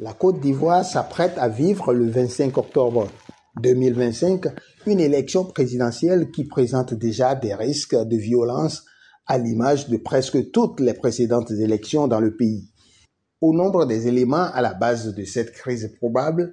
La Côte d'Ivoire s'apprête à vivre le 25 octobre 2025 une élection présidentielle qui présente déjà des risques de violence à l'image de presque toutes les précédentes élections dans le pays. Au nombre des éléments à la base de cette crise probable,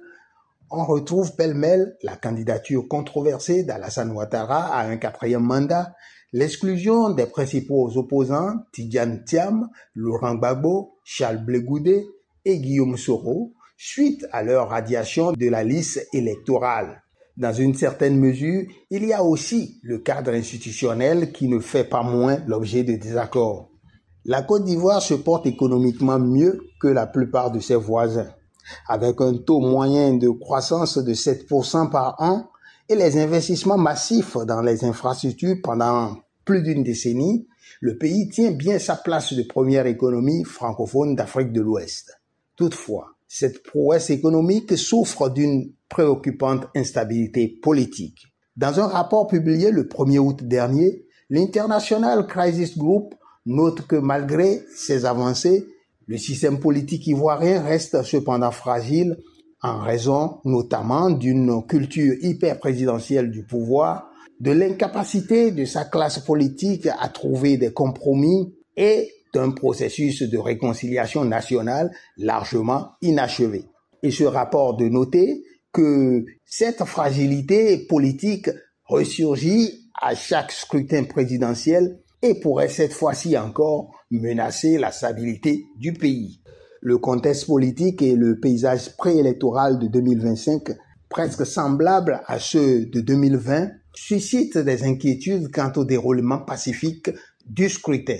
on retrouve pêle-mêle la candidature controversée d'Alassane Ouattara à un 4e mandat, l'exclusion des principaux opposants Tidjane Thiam, Laurent Gbagbo, Charles Blé Goudé et Guillaume Soro, suite à leur radiation de la liste électorale. Dans une certaine mesure, il y a aussi le cadre institutionnel qui ne fait pas moins l'objet de désaccords. La Côte d'Ivoire se porte économiquement mieux que la plupart de ses voisins, avec un taux moyen de croissance de 7% par an et les investissements massifs dans les infrastructures pendant plus d'une décennie. Le pays tient bien sa place de première économie francophone d'Afrique de l'Ouest. Toutefois, cette prouesse économique souffre d'une préoccupante instabilité politique. Dans un rapport publié le 1er août dernier, l'International Crisis Group note que malgré ces avancées, le système politique ivoirien reste cependant fragile en raison notamment d'une culture hyper-présidentielle du pouvoir, de l'incapacité de sa classe politique à trouver des compromis et d'un processus de réconciliation nationale largement inachevé. Et ce rapport de noter que cette fragilité politique ressurgit à chaque scrutin présidentiel et pourrait cette fois-ci encore menacer la stabilité du pays. Le contexte politique et le paysage préélectoral de 2025, presque semblables à ceux de 2020, suscitent des inquiétudes quant au déroulement pacifique du scrutin.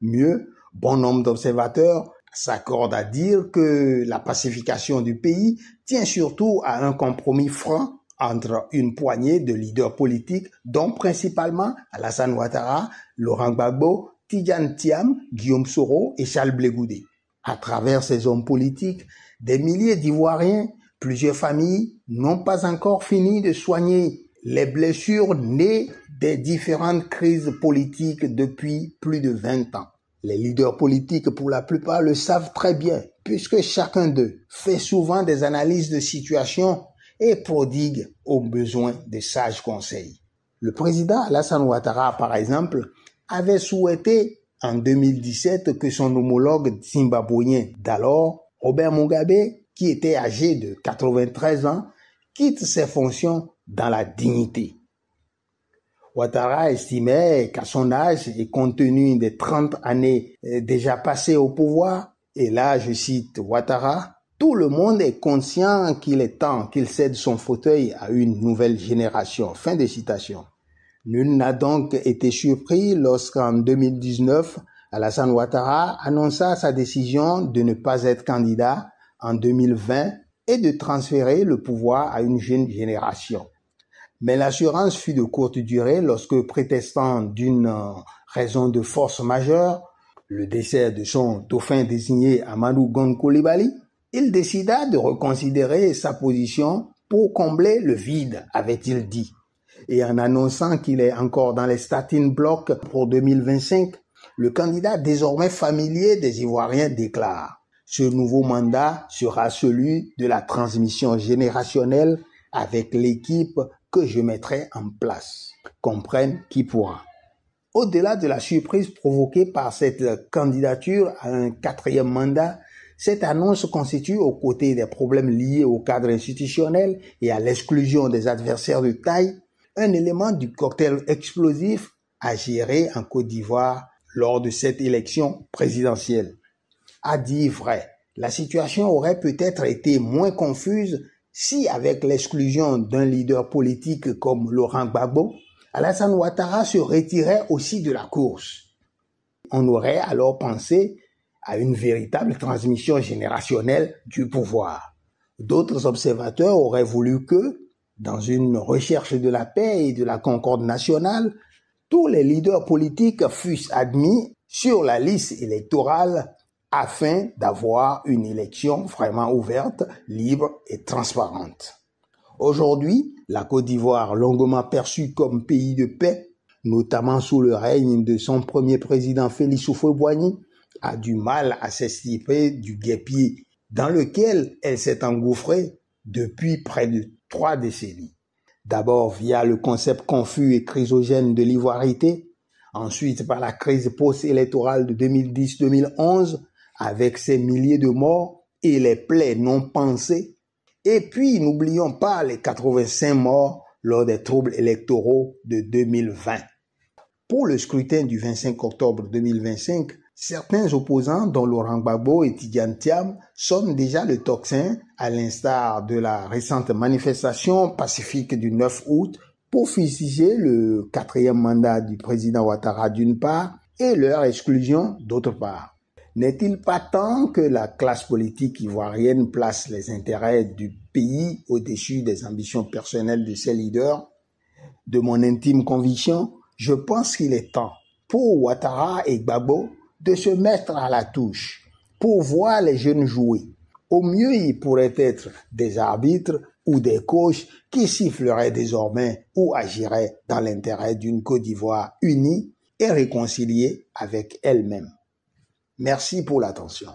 Mieux, bon nombre d'observateurs s'accordent à dire que la pacification du pays tient surtout à un compromis franc entre une poignée de leaders politiques, dont principalement Alassane Ouattara, Laurent Gbagbo, Tidjane Thiam, Guillaume Soro et Charles Blé Goudé. À travers ces hommes politiques, des milliers d'Ivoiriens, plusieurs familles n'ont pas encore fini de soigner les blessures nées des différentes crises politiques depuis plus de 20 ans. Les leaders politiques, pour la plupart, le savent très bien, puisque chacun d'eux fait souvent des analyses de situation et prodigue aux besoins de sages conseils. Le président Alassane Ouattara, par exemple, avait souhaité en 2017 que son homologue zimbabwéen d'alors, Robert Mugabe, qui était âgé de 93 ans, quitte ses fonctions dans la dignité. Ouattara estimait qu'à son âge et compte tenu des 30 années déjà passées au pouvoir, et là je cite Ouattara, tout le monde est conscient qu'il est temps qu'il cède son fauteuil à une nouvelle génération. Fin de citation. Nul n'a donc été surpris lorsqu'en 2019, Alassane Ouattara annonça sa décision de ne pas être candidat en 2020 et de transférer le pouvoir à une jeune génération. Mais l'assurance fut de courte durée lorsque, prétextant d'une raison de force majeure, le décès de son dauphin désigné Amadou Gon Coulibaly, il décida de reconsidérer sa position pour combler le vide, avait-il dit. Et en annonçant qu'il est encore dans les starting blocks pour 2025, le candidat désormais familier des Ivoiriens déclare « Ce nouveau mandat sera celui de la transmission générationnelle avec l'équipe que je mettrai en place. Comprenne qui pourra. » Au-delà de la surprise provoquée par cette candidature à un 4e mandat, cette annonce constitue, aux côtés des problèmes liés au cadre institutionnel et à l'exclusion des adversaires de taille, un élément du cocktail explosif à gérer en Côte d'Ivoire lors de cette élection présidentielle. À dire vrai, la situation aurait peut-être été moins confuse si, avec l'exclusion d'un leader politique comme Laurent Gbagbo, Alassane Ouattara se retirait aussi de la course. On aurait alors pensé à une véritable transmission générationnelle du pouvoir. D'autres observateurs auraient voulu que, dans une recherche de la paix et de la concorde nationale, tous les leaders politiques fussent admis sur la liste électorale afin d'avoir une élection vraiment ouverte, libre et transparente. Aujourd'hui, la Côte d'Ivoire, longuement perçue comme pays de paix, notamment sous le règne de son premier président Félix Houphouët-Boigny, a du mal à s'extirper du guêpier dans lequel elle s'est engouffrée depuis près de 3 décennies. D'abord via le concept confus et chrysogène de l'ivoirité, ensuite par la crise post-électorale de 2010-2011 avec ses milliers de morts et les plaies non pensées, et puis n'oublions pas les 85 morts lors des troubles électoraux de 2020. Pour le scrutin du 25 octobre 2025, certains opposants, dont Laurent Gbagbo et Tidjane Thiam, sonnent déjà le tocsin, à l'instar de la récente manifestation pacifique du 9 août pour fustiger le 4e mandat du président Ouattara d'une part et leur exclusion d'autre part. N'est-il pas temps que la classe politique ivoirienne place les intérêts du pays au-dessus des ambitions personnelles de ses leaders? De mon intime conviction, je pense qu'il est temps pour Ouattara et Gbagbo de se mettre à la touche pour voir les jeunes jouer. Au mieux, ils pourraient être des arbitres ou des coachs qui siffleraient désormais ou agiraient dans l'intérêt d'une Côte d'Ivoire unie et réconciliée avec elle-même. Merci pour l'attention.